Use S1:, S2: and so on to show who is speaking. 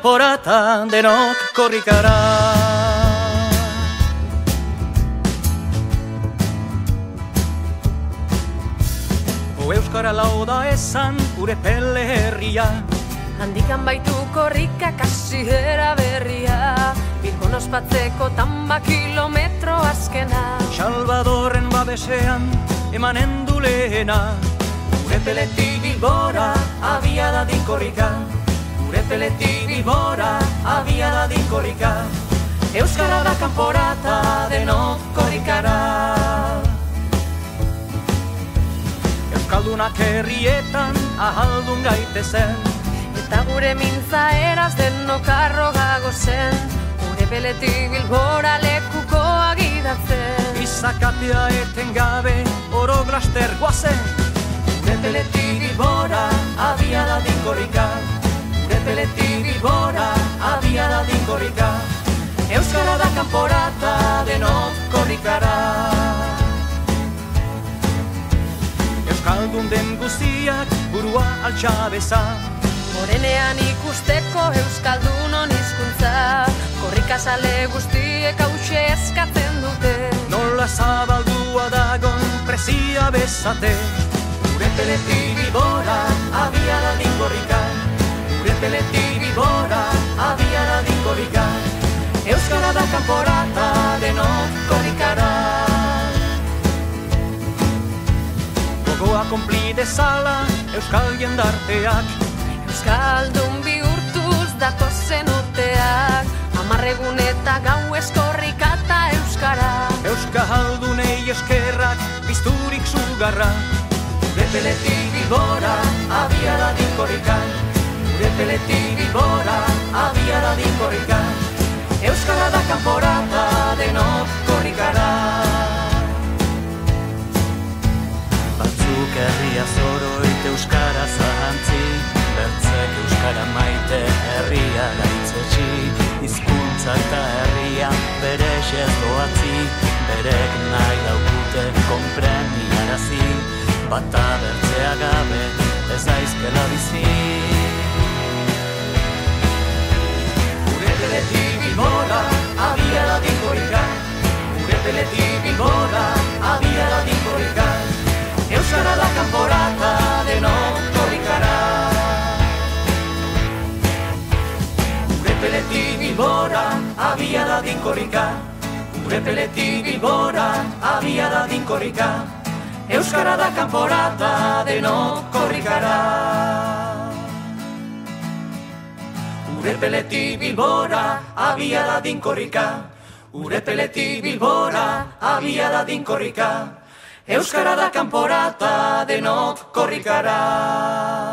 S1: kanporata denok korrikara. Euskara lauda esan Urepele herria,
S2: handikan baitu korrika kasihera berria, Bilbon ospatzeko tamba kilometro azkena.
S1: Salvadorren babesean emanen du lehena, Urepeletik Bilbora abiada din korrika, Urepeletik Bilbora abiada din korrika, Euskara da kanporata denok korrikara. Euskaldunak herrietan ahaldun gaitezen,
S2: eta gure mintza eraz denok arrogago zen, Urepeletik Bilbora lekuko agidatzen.
S1: Izakatea eten gabe oro glaster guazen, Urepeletik Bilbora abiada din korrika, Urepeletik Bilbora abiada din korrika, Euskara da kanporata denok korrikara. Euskaldun den guztiak burua altxabeza,
S2: Morenean ikusteko Euskaldunon hizkuntza, korrikazale guztiek hause eskatzen dute.
S1: nola zabaldua dagon prezia bezate, Urepeletik Bilbora abiada din korrika, Urepeletik Bilbora abiada din korrika, Euskara da kanporata denok korrikara. Gogoa konpli dezala euskal jendarteak,
S2: Euskaldun bihurtuz datozen urteak, 10 egun eta gauez korrikata euskara.
S1: Euskaldunei eskerrak pizturik sugarra, Urepeletik Bilbora abiada din korrika, Urepeletik Bilbora abiada din korrika, Euskara da kanporata denok korrikara. Batzuk herria zoroit euskara zahantzi, bertzek euskara maite herria gaitzetsi, hizkuntza eta herria bere ez doatzi, berek nahi daukute konpreniarazi, bata bertzea gabe ez daizkela bizi. Urepeletik Bilbora abiada din korrika, Urepeletik Bilbora abiada din korrika, Euskara da kanporata denok korrikara. Urepeletik Bilbora abiada din korrika, Urepeletik Bilbora abiada din korrika, Euskara da kanporata denok korrikara. Urepeletik Bilbora abiada din korrika, Urepeletik Bilbora abiada din korrika, Euskara da kanporata denok korrikara.